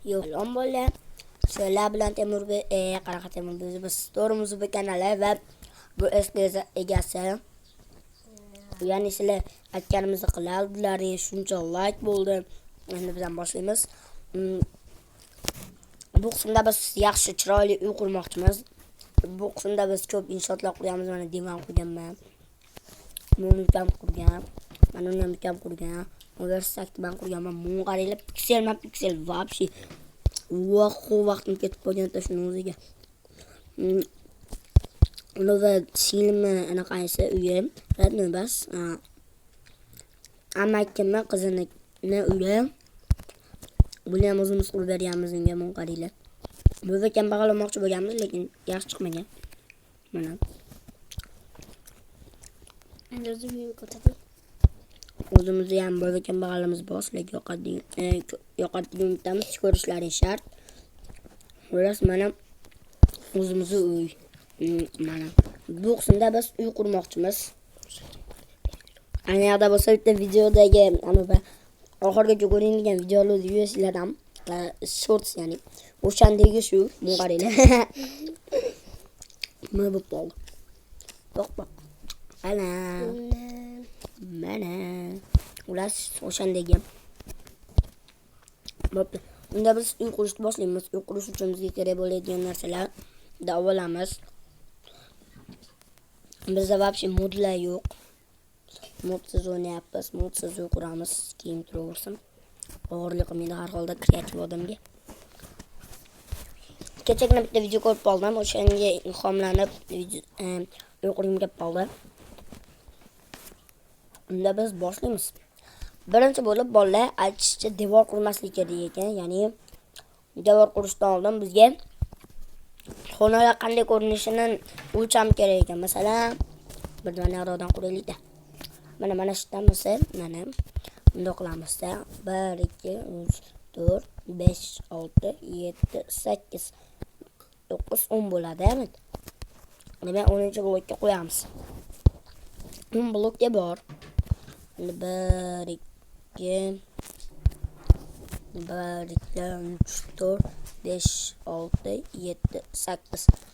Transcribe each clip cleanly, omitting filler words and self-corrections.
Salom bo'llar. Sizlar bilan Temur qanaqa Temur biz To'rimiz bu kanali va bu egasi. Ya'ni sizlar aytganimizni qiladilar, shuncha like bo'ldi. Endi biz ham boshlaymiz. Bu qismda biz yaxshi chiroyli uy qurmoqchimiz. Bu qismda biz ko'p inshootlar quramiz. Mana divan qurganman. Buni ham qurgan. Mana uni ham qurgan. Universitetda ben qurganman. Buni qaranglar, piksel вообще. Vaqtim ketib qolgan shuni o'ziga. Uni filmi anaqasi uyi. Radno bas. Amakimni qizini uyi. Buni ham o'zimiz qurib berganmiz unga, buni qaranglar. Bu kambag'al olmoqchi bo'lganmiz, lekin yaxshi chiqmagan. Mana. Endi o'zimni ko'rsatdim. O'zimizni ham bo'lgan kambag'alimiz bor, lekin yoqadigan umidamiz ko'rishlari shart. Xo'ras, mana o'zimizni uy. Mana bu qismda biz uy qurmoqchimiz. Ana yoqda bo'lsa bitta videodagi oxirgacha ko'ringan videolarni yursizlar ham shorts, ya'ni o'shandagi shu qaranglar. Nima bo'lib qoldi? Baq. Mana ular o'shandagi. Bo'pti. Unda biz uy qurishni boshlaymiz. Uy qurish uchun bizga kerak bo'ladigan narsalar davolamiz. Bizda вообще modlar yo'q. Modsiz o'ynayapmiz. Modsiz uy quramiz. Keyin turaversin. Og'irlik qilmaydi har holda kreativ odamga. Kechagina bitta video ko'rib qoldim. O'shanga ilhomlanib uy qurgim kelib qoldi. Unda biz boshlaymiz. Birinchi bo'lib bolalar aytishcha devor qurmaslik kerak ekan. Ya'ni devor qurishdan oldin bizga xonalar qanday ko'rinishini o'lcham kerak ekan. Masalan, bir manarodan quraylik-da. Mana shundan bo'lsa, mana bunday qilamizda 1 2 3 4 5 6 7 8 9 10 bo'ladi, demak. Demak 10-blokka qo'yamiz. 10 blokka bor. 1 2 3 4 5 6 7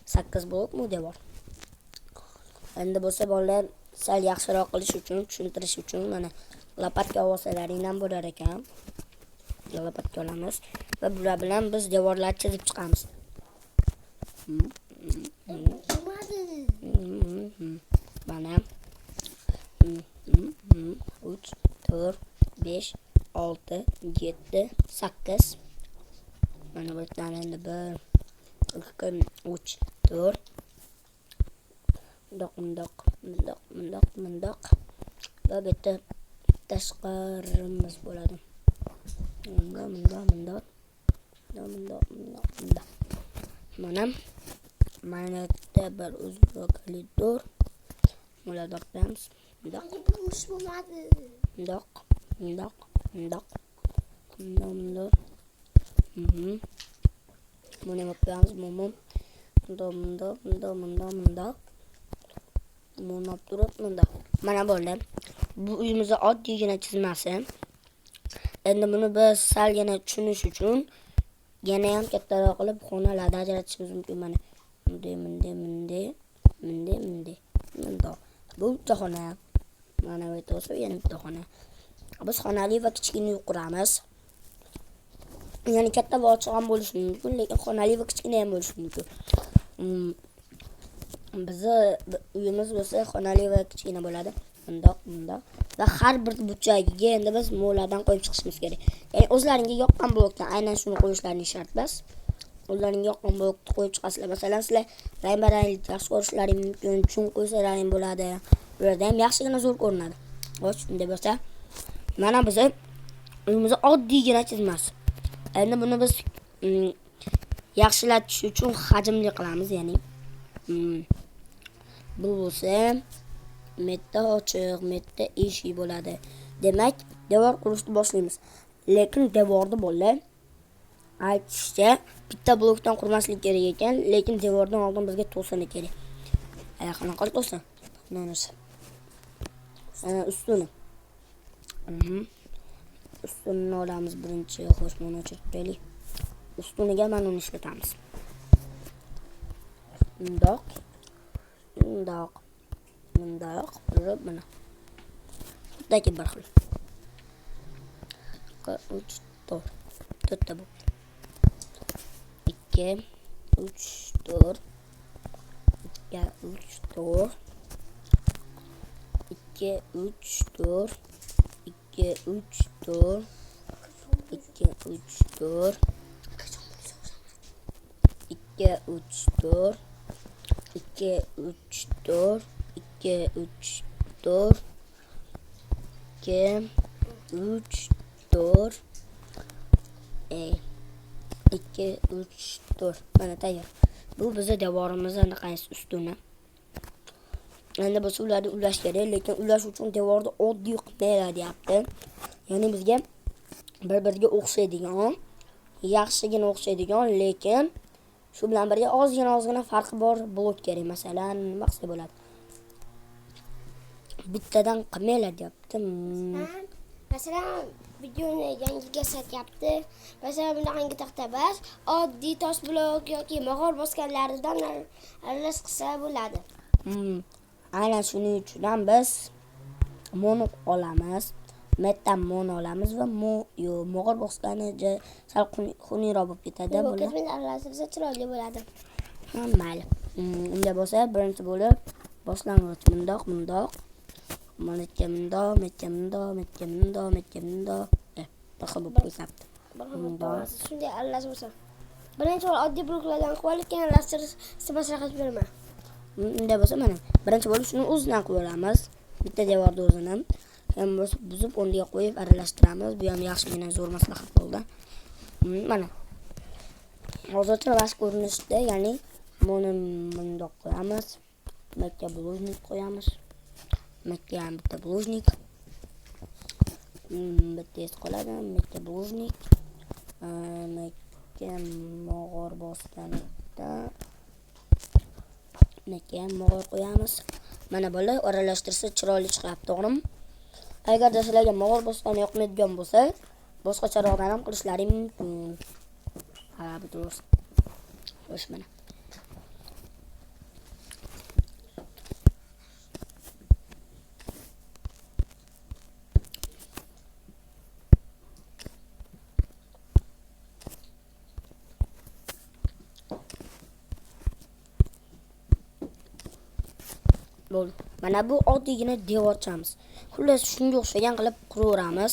8 blok mu devor. Endi bo'lsa bolalar sal yaxshiroq qilish uchun, tushuntirish uchun mana lopatka olsalaringdan bo'lar ekan. Lopatka olamiz va bular bilan biz devorlarni chizib chiqamiz. Mana 3 4 5 6 7 8. Mana bu tane endi 1 2 3 4 mundoq va bitta tashqarimiz bo'ladi. Mundoq. Mana bitta bir uzun koridor. Bularni qilamiz. Mundoq. Buni yapamiz. Mundoq. Mana bo'ldi. Bu uyimizni oddiygina chizmasi. Endi buni biz salgina tushunish uchun yana ham kattaroq qilib xonalarni ajratishimiz mumkin. Mana bunday. Bu bitta xona. Mana bu yerda yana bitta xona. Biz xonali va kichkina uy quramiz. Ya'ni katta va ochiq ham bo'lishi mumkin, lekin xonali va kichkina ham bo'lishi mumkin. Bizni uyimiz bo'lsa xonali va kichkina bo'ladi. Bundoq. Va har bir burchagiga endi biz mo'lardan qo'yib chiqishimiz kerak. Ya'ni o'zlaringga yoqqan blokdan aynan shuni qo'yishlaring shart bas. O'zlaringga yoqqan blokni qo'yib chiqasizlar. Masalan, sizlar rang-baranglik yaxshi ko'rishlaring mumkin, chung qo'ysalaring bo'ladi. Bularda ham yaxshigina zo'r ko'rinadi. Xo'sh, shunday bo'lsa, mana biz uyimizni oddiygina chizmasi. Endi buni biz yaxshilatish uchun hajmli qilamiz, ya'ni bu bo'lsa metta ochiq, metta eshik bo'ladi. Demak, devor qurishni boshlaymiz. Lekin devorni bolalar aytishcha bitta blokdan qurmaslik kerak ekan, lekin devordan oldin bizga to'sini kerak. Qanaqa to'sin? Mana ustuni. Ustunni olamiz birinchi. Xo'sh, buni o'chirib qo'yaylik. ustuniga mana uni ishlatamiz. Mundoq qilib mana. Xuddaki bir xil. 3 4 to'rtta bu. 2 3 4 2 3 4 2 3 4 2 3 4 2 3 4 2 3 4 2 3 4 2 3 4 2 3 4 2 3 4 mana tayyor. Bu bizning devorimizning qanday ustuni. Endi biz ularni ulash kerak, lekin ulash uchun devorda oddiy qilib deyapti. Ya'ni bizga bir-biriga o'xshaydigan, yaxshigina o'xshaydigan, lekin shu bilan birga ozgina farqi bor blok kerak. Masalan, nima qilsa bo'ladi? Bittadan qilmaylar deyapti. Masalan, videoni yangiga satyapti. Masalan, bunaqangi taxta bas, oddiy tosh blok yoki mog'or bosganlaridan aralash qilsa bo'ladi. Aynan shuning uchun ham biz mono olamiz. Metan mono olamiz va mog'or bosgani sal xuniyroq bo'lib ketadi. Buni aralashtirsa chiroyli bo'ladi. Mayli. Unda bo'lsa, birinchi bo'lib boshlang'ich mundoq. Mana mundoq. Baxil bo'lib qo'yapti. Shunday aralash bo'lsa. Birinchi oddiy bloklardan qilib olib, keyin aralashtirishni maslahat beraman. Unda bo'lsa mana birinchi bo'lib shuni o'zidan qilib olamiz. Bitta devorda o'zini ham buzib o'rniga qo'yib aralashtiramiz. Bu ham yaxshigina zo'r maslahat bo'ldi. Mana. Hozircha boshqa ko'rinishda, ya'ni buni bundoq qo'yamiz. Makka blojnik qo'yamiz. Makka ham bitta blojnik. Bitta qoladi, makka blojnik. Makka mog'or bosganida mog'or qo'yamiz. Mana bular aralashtirsa chiroyli chiqyapti, to'g'rimi? Agarda sizlarga mog'or bosgani yoqmaydigan bo'lsa, boshqacharoqdan ham qilishlaring mumkin. Bu to'g'ri. Xo'sh, mana. Mana bu oddiygina devorchamiz. Xullas shunga o'xshagan qilib quraveramiz.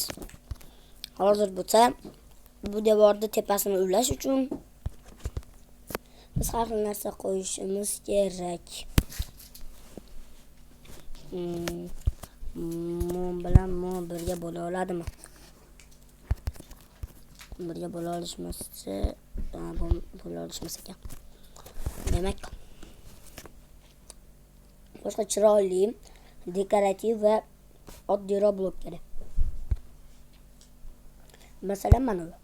Hozir bo'lsa bu devorni tepasini ulash uchun biz har xil narsa qo'yishimiz kerak. Mum bilan mum birga bo'la oladimi? Birga bo'la olishmasa, bo'la olishmasa ekan. Demak, boshqa chiroyli, dekorativ va oddiyroq blok kerak. Masalan, mana bu.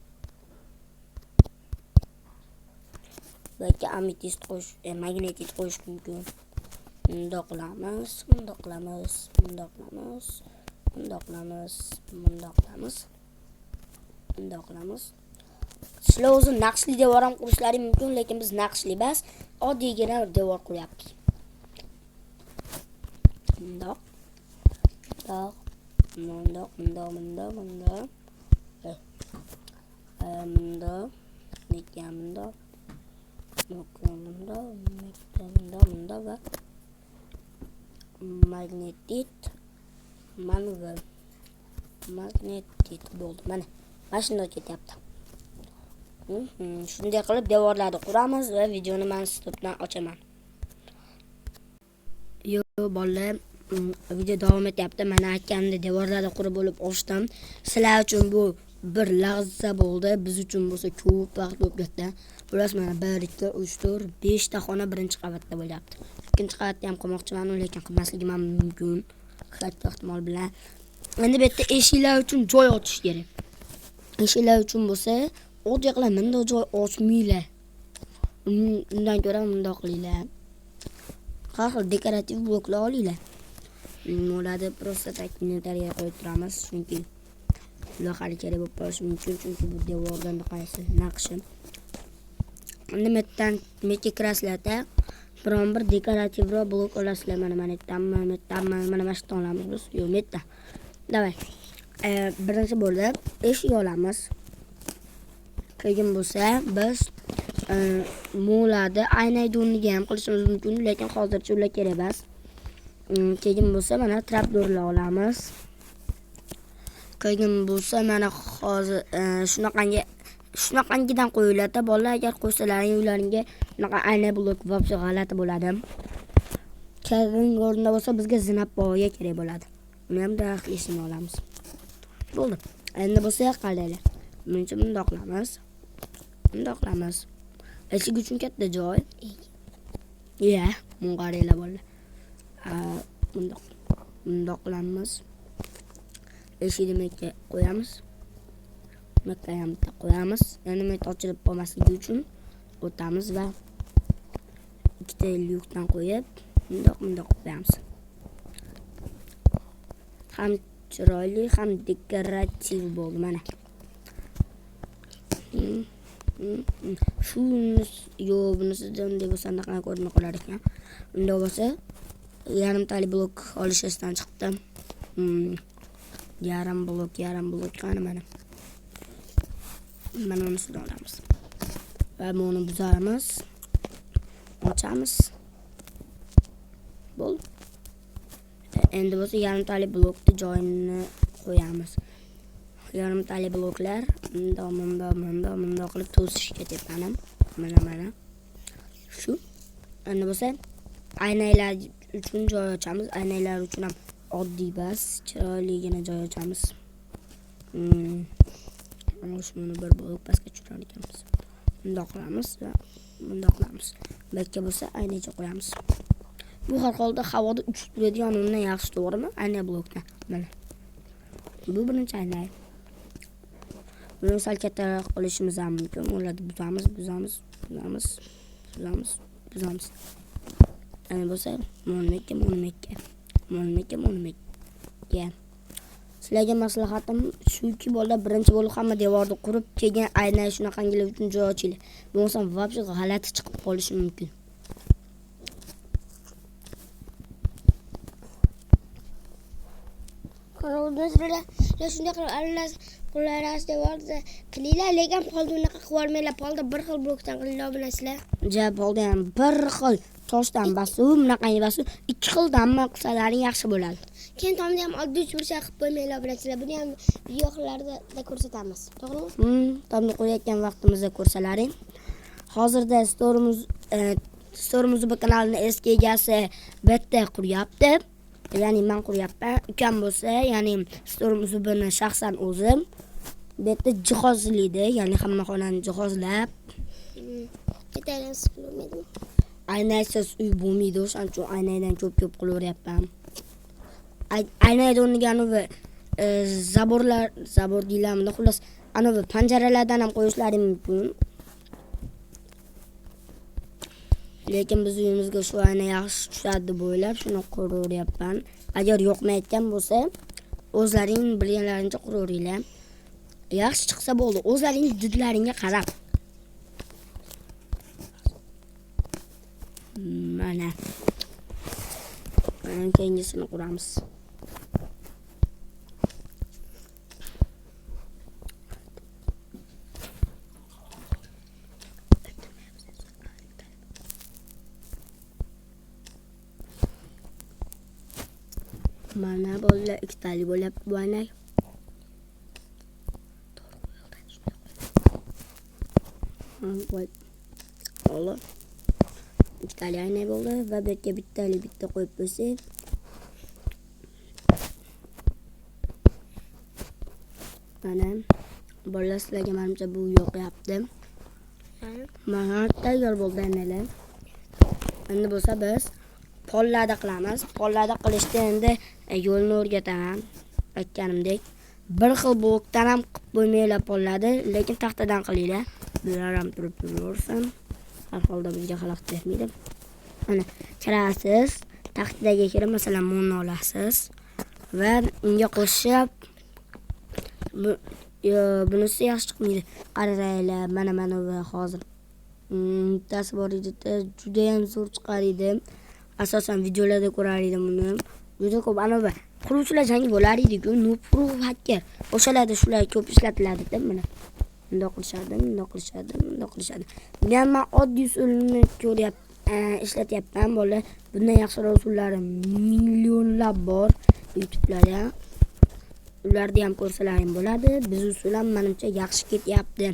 Balki ametist qo'yish, magnetit qo'yish mumkin. Bundoq qilamiz. Sizlar o'zi naqshli devor ham qurishlaring mumkin, lekin biz naqshli emas, oddiygina devor quryapmiz. Mundoq. Va magnetit bo'ldi. Mana shunday ketyapti. Shunday qilib devorlarni quramiz va videoni men stopdan ochaman. Yo bolalar, video davom etyapti. Mana akamni devorlarni qurib bo'lib ochdim. Sizlar uchun bu bir lahza bo'ldi, biz uchun bo'lsa ko'p vaqt bo'lib ketdi. Biroz mana 1 2 3 4 5 ta xona birinchi qavatda bo'lyapti. Ikkinchi qavatda ham qilmoqchiman, lekin qilmasligim ham mumkin. Katta ehtimol bilan. Endi bu yerda eshiklar uchun joy ochish kerak. Eshiklar uchun bo'lsa, oddiy qilib bunday joy ochmaylar. Undan ko'ra bunday qilinglar. Har xil dekorativ bloklar olinglar. Ularni просто так inventariyga qo'yib turamiz, chunki ular hali kerak bo'lib qolishi mumkin, chunki bu devordan qaysi naqshi nimadan nimaga kirasizlarda biron bir dekorativroq blok olasizlar. Mana mana shu olamiz biz. Yo'q, metdan. Davay. Birinchi bo'lib eshik olamiz. Keyin bo'lsa biz mo'lada aynaydi o'rniga ham qilishimiz mumkin, lekin hozircha ular kerak emas. Keyin bo'lsa mana trapdorlar olamiz. Keyin bo'lsa mana hozir shunaqangidan qo'yiladi. Bolalar agar qo'ysalaring ularga bunaqa ayna blok vobsi g'alati bo'ladi. Keyin o'rnida bo'lsa bizga zinab boya kerak bo'ladi. Uni ham daraxt eshigini olamiz. Bo'ldi. Endi bo'lsa qaranglar. Buncha bundoqlamiz. Eshik uchun katta joy. Qaranglar bolalar. Bundoqlamiz. Eshikni makka qo'yamiz. Makka ham bitta qo'yamiz. Endi men ochilib qolmasligi uchun o'tamiz va ikkita lyukdan qo'yib bundoq qo'yamiz. Ham chiroyli, ham dekorativ bo'ldi mana. Bunisidan unday bo'lsa qanaqa ko'rinib qolar ekan. Unda bo'lsa yarimtalik blok olish esdan chiqdi. Yarim blok qani mana. Mana unisini olamiz. Va buni buzamiz. Ochamiz. Bo'ldi. Endi bo'lsa yarimtalik blokni joyini qo'yamiz. Yarimtalik bloklar bundoq qilib to'sishga tepanim. Mana. Shu. Endi bo'lsa aynalar uchun joy ochamiz. Aynalar uchun ham oddiy bas, chiroyligina joy ochamiz. Shuni bir blok pastga tushirar ekanmiz. Bundoq qilamiz. Bakka bo'lsa aynacha qo'yamiz. Bu har holda havoda uchib turadigan undan yaxshi, to'g'rimi? Ayna blokdan. Mana. Bu birinchi ayna. Buni sal kattaroq qilishimiz ham mumkin. Ularni buzamiz. Endi bo'lsa mo'lmakka. Sizlarga maslahatim shuki, bolalar birinchi bo'lib hamma devorni qurib, keyin ayna shunaqangilar uchun joy ochinglar. Bo'lmasa vobsi g'alati chiqib qolishi mumkin. Qanday shunday qilib aralash qo'llaringiz devorda qilinglar, lekin polda unaqa qilib olmanglar. Polda bir xil blokdan qilinglar bilasizlar. Polda ham bir xil toshdan basuv, bunaqangi basuv, ikki xildan qilsalaring yaxshi bo'ladi. Keyin tomda ham oddiy burchak qilib qo'ymanglar bilasizlar. Buni ham videolarda ko'rsatamiz. To'g'rimi? Tomda qo'yayotgan vaqtimizda ko'rsalaring. Hozirda Stormuz kanalining eski egasi bitta quryapti. Ya'ni men quryapman. Ukam bo'lsa, ya'ni Stormuz buni shaxsan o'zim bitta jihozlaydi, ya'ni hamma xonani jihozlab. Ketarasiz bo'lmaydimi? Aynasiz uy bo'lmaydi, o'shaning uchun aynadan ko'p qilaveryapman. Aynayda o'rniga zabor deylamda, xullas, panjaralardan ham qo'yishlari mumkin. Lekin biz uyimizga shu ayna yaxshi tushadi deb o'ylab shuni quraveryapman. Agar yoqmayotgan bo'lsa, o'zlaring bilganlarincha quraveringlar. Yaxshi chiqsa bo'ldi, o'zlaring didlaringga qarab. Mana. Keyingisini quramiz. Mana bolalar ikkitali bo'lyapti bu ayna. Ola. Ikkitali ayna bo'ldi va bu yerga bitta qo'yib qo'ysak. Mana bolalar sizlarga menimcha bu yoqyapti. Mana tayyor bo'ldi aynalar. Endi bo'lsa biz pollarda qilamiz. Pollarda qilishda endi yo'lni o'rgataman. Aytganimdek, bir xil blokdan ham qilib qo'ymanglar pollarni, lekin taxtadan qilinglar. Bular ham turib turaversin. Har holda bizga xalaqit bermaydi. Mana kirasiz, taxtaga kirib masalan mo'lni olasiz va unga qo'shib bunisi yaxshi chiqmaydi. Qaranglar, mana va hozir bittasi bor edi, juda ham zo'r chiqar edi. Asosan videolarda ko'rar edim uni. Juda ko'p anavi quruvchilar jangi bo'lar edi-ku, Nupro hacker. O'shalarda shular ko'p ishlatiladi-da, mana. Bundoq qilishadi. Men oddiy usulni ishlatyapman, bolalar. Bundan yaxshiroq usullari millionlab bor YouTube'larda. Ularni ham ko'rsalaring bo'ladi. Biz usul ham menimcha yaxshi ketyapti.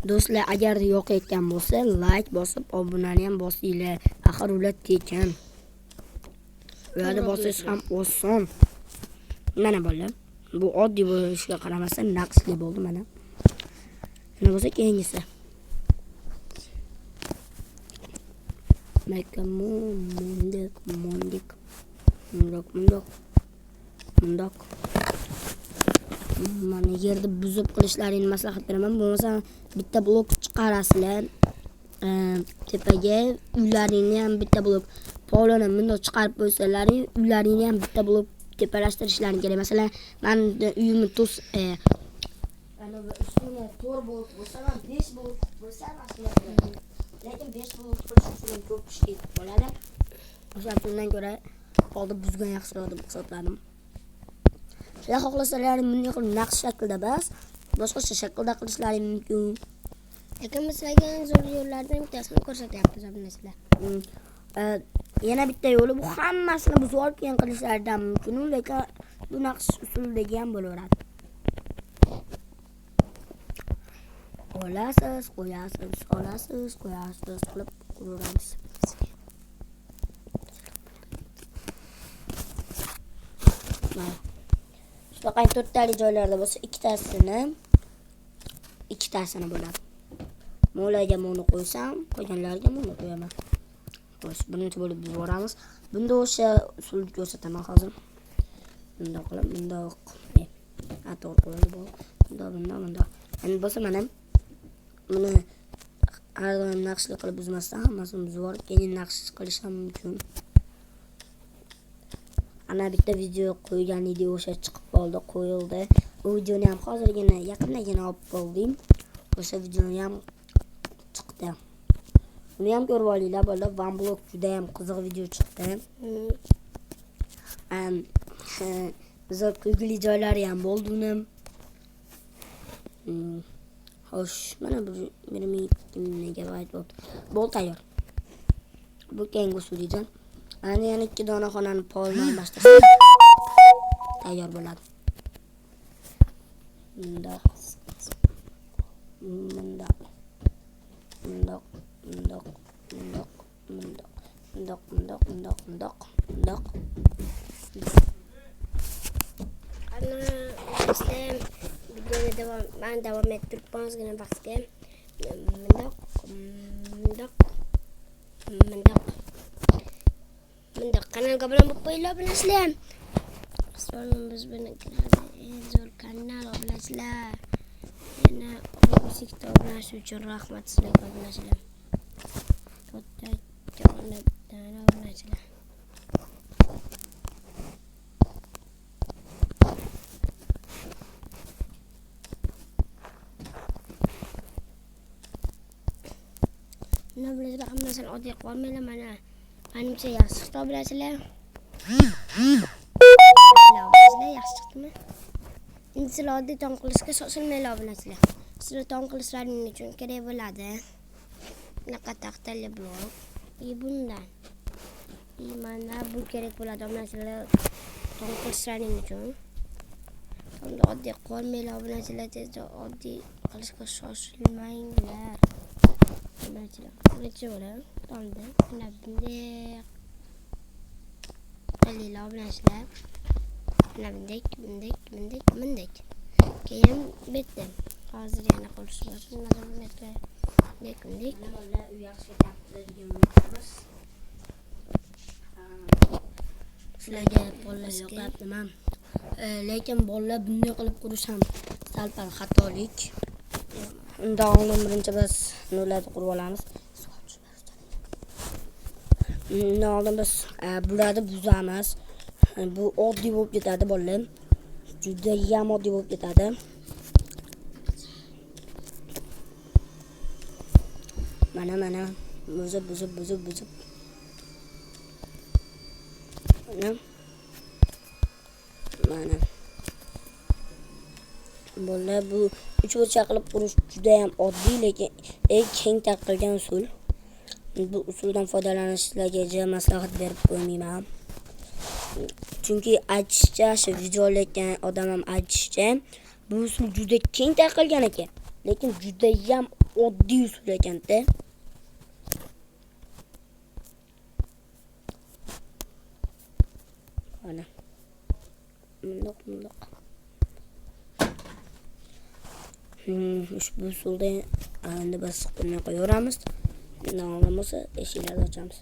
Do'stlar, agar yoqayotgan bo'lsa, like bosib, obunani ham bosinglar. Axir ular tekin. Ularni bosish ham oson. Mana bolalar, bu oddiy bo'lishiga qaramasdan naqshli bo'ldi mana. Mana bo'lsa keyingisi. Mundoq. Mana yerda buzib qilishlarini maslahat beraman. Bo'lmasa bitta blok chiqarasizlar. Tepaga uylaringni ham bitta blok poloni bundoq chiqarib qo'ysalaring, uylaringni ham bitta blok tepalashtirishlaring kerak. Masalan, men uyimni ana ustuni 4 blok bo'lsa, 5 blok bo'lsa, lekin 5 blok qilish uchun ko'p ish ketib qoladi. O'shandan ko'ra oldin buzgan yaxshiroq deb hisobladim. Sizlar xohlasalar bunday qilib naqsh shaklda bas, boshqacha shaklda qilishlaring mumkin. Lekin sizlarga eng zo'r yo'llardan bittasini ko'rsatyapmiz sizlar. Yana bitta yo'li, bu hammasini buzib olib keyin qilishlaridan mumkin, lekin bu naqsh usulidagi ham bo'laveradi. Olasiz, qo'yasiz qilib quraveramiz. Faqat 4 tali joylarda bo'lsa, ikkitasini bo'ladi. Mo'laga buni qo'ysam, qolganlarga buni qo'yaman. Xo'sh, birinchi bo'lib yuboramiz. Bunda o'sha usulni ko'rsataman hozir. Bundoq qilib, bundoq. To'g'ri qo'yildi bu. Bundoq. Endi bo'lsa mana buni har doim naqshli qilib buzmasdan hammasini buzib olib, keyin naqsh qilish ham mumkin. Ana bitta video qo'ygan edi, o'sha chiqib qoldi, qo'yildi. Bu videoni ham hozirgina yaqindagina olib qoldim. O'sha videoni ham chiqdi. Uni ham ko'rib olinglar, bolalar. One Block juda ham qiziq video chiqdi. Zo'r kulgili joylari ham bo'ldi uni. Xo'sh, mana bu 22 megabayt bo'ldi. Bo'l tayyor. Bu keyingi usulidan. Ana yana 2 dona xonani polni almashtirsak tayyor bo'ladi. Bundoq. Ana sizlar videoni davom ettirib bo'lmasgina vaqtga bundoq kanalga bilan bo'lib qo'yinglar bilasizlar. Biz buni zo'r kanal obunachilar. Yana musikda obunachi uchun rahmat sizlarga obunachilar. Katta joylardan obunachilar. Nima bilasizlar, hammasini oddiy qilib olmanglar, mana menimcha yaxshi chiqdi bilasizlar. Yaxshi chiqdimi? Endi sizlar oddiy tong qilishga shoshilmanglar bilasizlar. Sizlar tong qilishlaring uchun kerak bo'ladi. Bunaqa taxtali blok. Bundan. Mana bu kerak bo'ladi bilasizlar, tong qilishlaring uchun. Endi oddiy qolmanglar bilasizlar, tezda oddiy qilishga shoshilmanglar. Birinchi bo'lib oldim. Mana bunday qilinglar bilasizlar. Mana bunday. Keyin bitta. Hozir yana qilish bor. Bunday. Mana u yaxshi ketyapti. Sizlarga qo'llashga nima? Lekin bolalar bunday qilib qurish ham sal-pal xatolik. Unda oldin birinchi biz nollarni qurib olamiz. Oldin biz bularni buzamiz. Bu oddiy bo'lib ketadi bolalar. Juda ham oddiy bo'lib ketadi. Mana buzib. Mana. Bolalar bu 3 burchak qilib qurish juda ham oddiy, lekin keng tarqalgan usul. Bu usuldan foydalanish sizlarga maslahat berib qo'ymayman. Chunki aytishcha, shu video olayotgan odam ham aytishcha, bu usul juda keng tarqalgan ekan, lekin juda ham oddiy usul ekan-da. Mana. Bundoq. Ushbu usulda endi biz qulni qo'yaveramiz. Nima bo'lsa, eshiklarni ochamiz.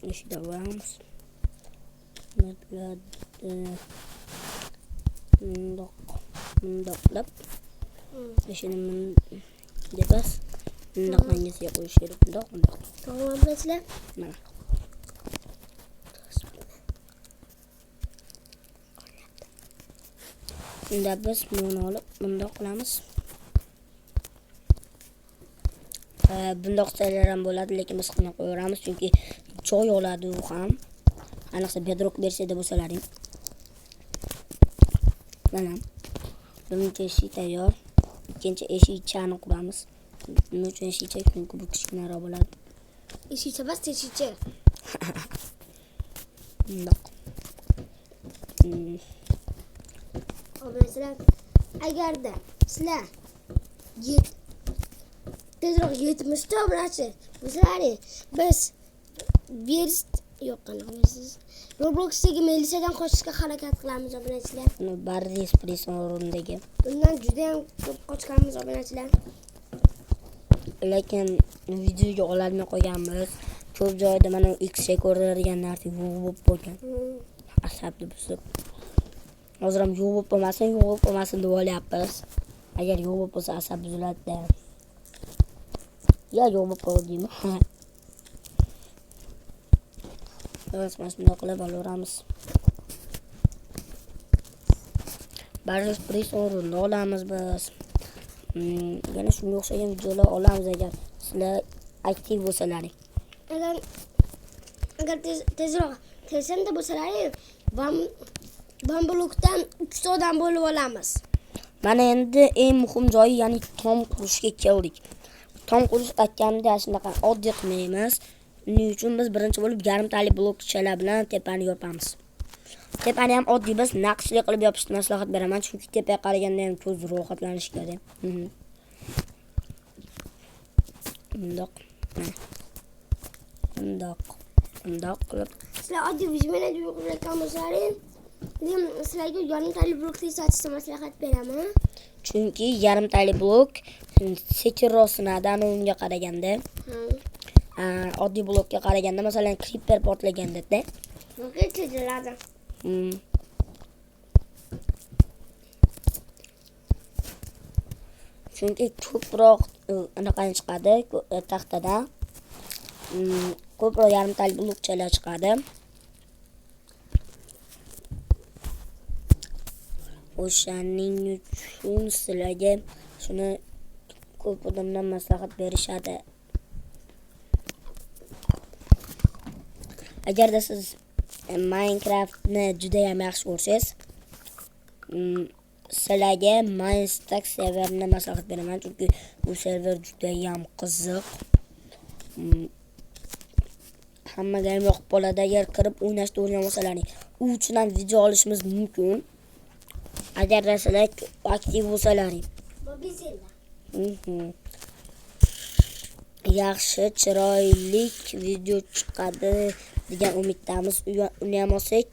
Eshikda qo'yamiz. Bundoqlab. Eshikni debas. Bundoq mangasiga qo'yish kerak. Bundoq. Tamam bizlar. Mana. Unda biz buni olib bundoq qilamiz. Bundoq qilsalar ham bo'ladi, lekin biz qilib qo'yaveramiz, chunki joy oladi u ham. Ayniqsa bedrock versiyada bo'lsalaring. Mana. Birinchi eshik tayyor. Ikkinchi eshikchani quramiz. Nima uchun eshikcha? Chunki bu kichkinaroq bo'ladi. Eshikcha bas, eshikcha. Bundoq. Masalan, agarda sizlar tezroq 70 ta obunachi bo'lsalaring, biz Robloxdagi Melisadan qochishga harakat qilamiz obunachilar. Buni Barris Prison o'rnidagi. Bundan juda ham ko'p qochganmiz obunachilar. Lekin videoga ololmay qo'yganmiz. Ko'p joyda mana X ko'radigan narsa yo'q bo'lgan. Asabni buzib. Hozir ham yo'q bo'lmasin deb o'ylayapmiz. Agar yo'q bo'lsa asab buziladi-da. Ya yo'q bo'ldimi? Biz mana shunday qilib olaveramiz. Barris Prison o'rnini olamiz biz. Yana shunga o'xshagan videolar olamiz agar sizlar aktiv bo'lsalaring. Agar tezroq tezda bo'lsalaring, Bamblokdan 3 ta odam bo'lib olamiz. Mana endi eng muhim joyi, ya'ni tom qurishga keldik. Tom qurish aytganimda shunaqa oddiy qilmaymiz. Buning uchun biz birinchi bo'lib yarimtali blokchalar bilan tepani yopamiz. Tepani ham oddiy biz naqshli qilib yopishni maslahat beraman, chunki tepaga qaraganda ham ko'z rohatlanishi kerak. Bundoq qilib. Sizlar oddiy vizmeni yo'qlayotgan bo'lsalaring, men sizlarga yarimtali blokni sotishni maslahat beraman. Chunki yarimtali blok sekirosinadan unga qaraganda, oddiy blokka qaraganda, masalan, creeper portlaganda-da. Ketiladi. Chunki ko'proq anaqa chiqadi taxtada. Ko'proq yarimtali blokchalar chiqadi. O'shaning uchun sizlarga shuni ko'p odamlar maslahat berishadi. Agarda siz Minecraftni juda ham yaxshi ko'rsangiz, sizlarga Minestack serverini maslahat beraman, chunki bu server juda ham qiziq. Hammaga ham yoqib qoladi. Agar kirib o'ynashni o'rganib olsalaring, u uchun ham video olishimiz mumkin. Agar sizlar aktiv bo'lsalaring. Yaxshi, chiroyli video chiqadi degan umiddamiz. Uni ham olsak.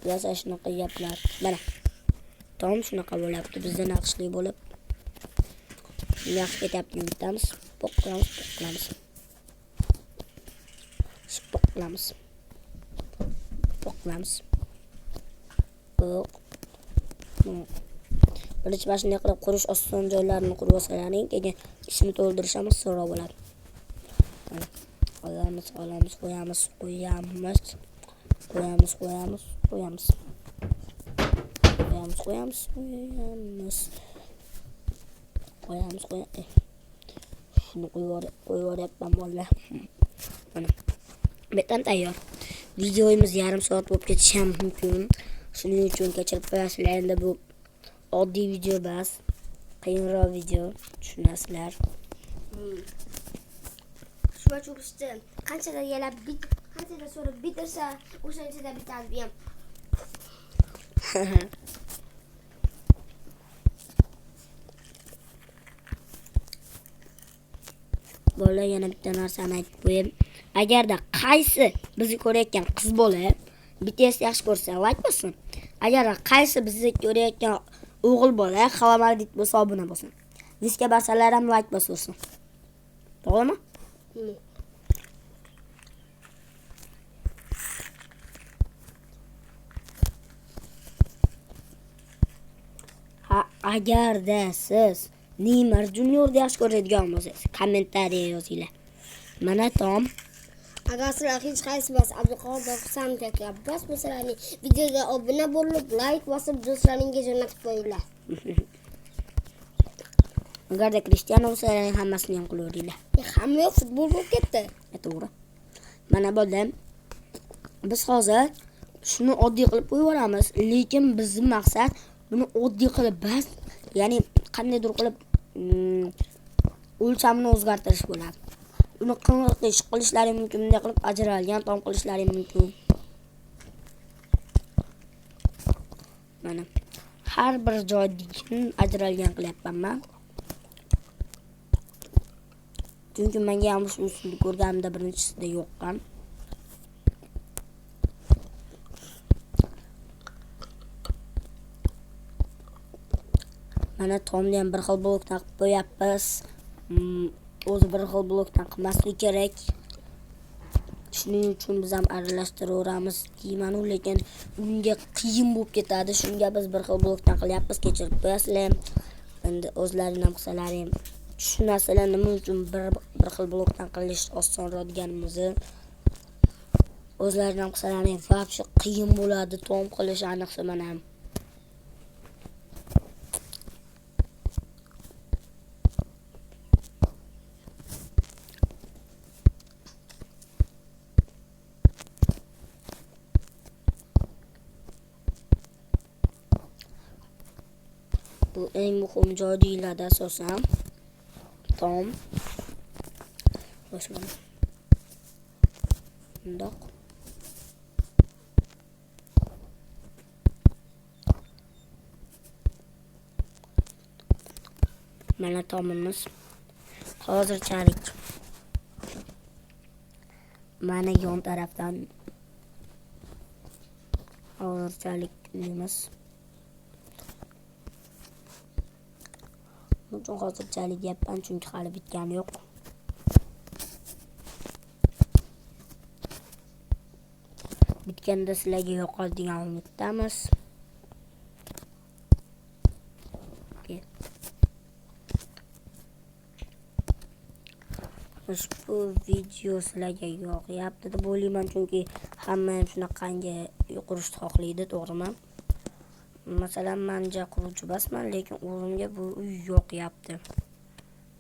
Yasa shunaqa gaplar. Mana. Tom shunaqa bo'lyapti. Bizda naqshli bo'lib. Yaxshi ketyapti umiddamiz. Poqlamiz. Birinchi mana shunday qilib qurish oson joylarini qurib olsalaring, keyin ishni to'ldirish ham osonroq bo'ladi. qo'yamiz, qo'yamiz, qo'yamiz, qo'yamiz, qo'yamiz, qo'yamiz, qo'yamiz, qo'yamiz, qo'yamiz, qo'yamiz, qo'yamiz, qo'yamiz. Shuni qo'yib bolalar. Mana. Bitam tayyor. Videomiz yarim soat bo'lib ketishi ham mumkin. Shuning uchun kechirib qo'yasizlar. Endi bu oddiy video emas, qiyinroq video, tushunasizlar. Shu uchun qanchada yalab qanchada so'rab bitirsa, o'shanchada bitadi ham. Bola yana bitta narsani aytib qo'yib, agarda qaysi bizni ko'rayotgan qiz bola BTS yaxshi ko'rsa, like bosin. Agarda qaysi bizni ko'rayotgan o'g'il bola xalamar deb bo'lsa, obuna bo'lsin. Diska basalar ham like bosin. To'g'rimi? Agarda siz Neymar Juniorni yaxshi ko'radigan bo'lsangiz, kommentariya yozinglar. Mana Tom. Agar sizlar hech qaysi bas Abduqodir Husanov aka bas masalani videoga obuna bo'lib, like bosib, do'stlaringizga jo'natib qo'yinglar. Agarda Cristiano bo'lsa, hammasini ham qilaveringlar. Hamma yo'q futbol bo'lib ketdi. To'g'ri. Mana bo'ldi. Biz hozir shuni oddiy qilib qo'yaveramiz, lekin bizning maqsad buni oddiy qilib bas, ya'ni qandaydir qilib o'lchamini o'zgartirish bo'ladi. Uni qilishlari mumkin, bunday qilib ajralgan tom qilishlari mumkin. Mana har bir joydan ajralgan qilyapman men. Chunki menga ham shu usulni ko'rganimda birinchisida yo'qqan. Mana Tomni ham bir xil blokdan qilib qo'yapmiz. O'zi bir xil blokdan qilmaslik kerak. Shuning uchun biz ham aralashtiraveramiz deyman, lekin unga qiyin bo'lib ketadi. Shunga biz bir xil blokdan qilyapmiz, kechirib qo'yasizlar. Endi o'zlaring ham qilsalaring tushunasizlar nima uchun bir xil blokdan qilish osonroq deganimizni. O'zlaring ham qilsalaring vobshe qiyin bo'ladi tom qilish, aniqsa mana ham. Bu eng muhim joy deyiladi asosan. Tom. Boshman. Bundoq. Mana tomimiz. Hozirchalik. Mana yon tarafdan hozirchalik deymiz. Uchun hozirchalik yapman, chunki hali bitgani yo'q. Bitganda sizlarga yoqadi degan umiddamiz. Ushbu video sizlarga yoqyapti deb o'ylayman, chunki hamma ham shunaqangi qurishni xohlaydi, to'g'rimi? Masalan, men quruvchi emasman, lekin o'zimga bu uy yoqyapti.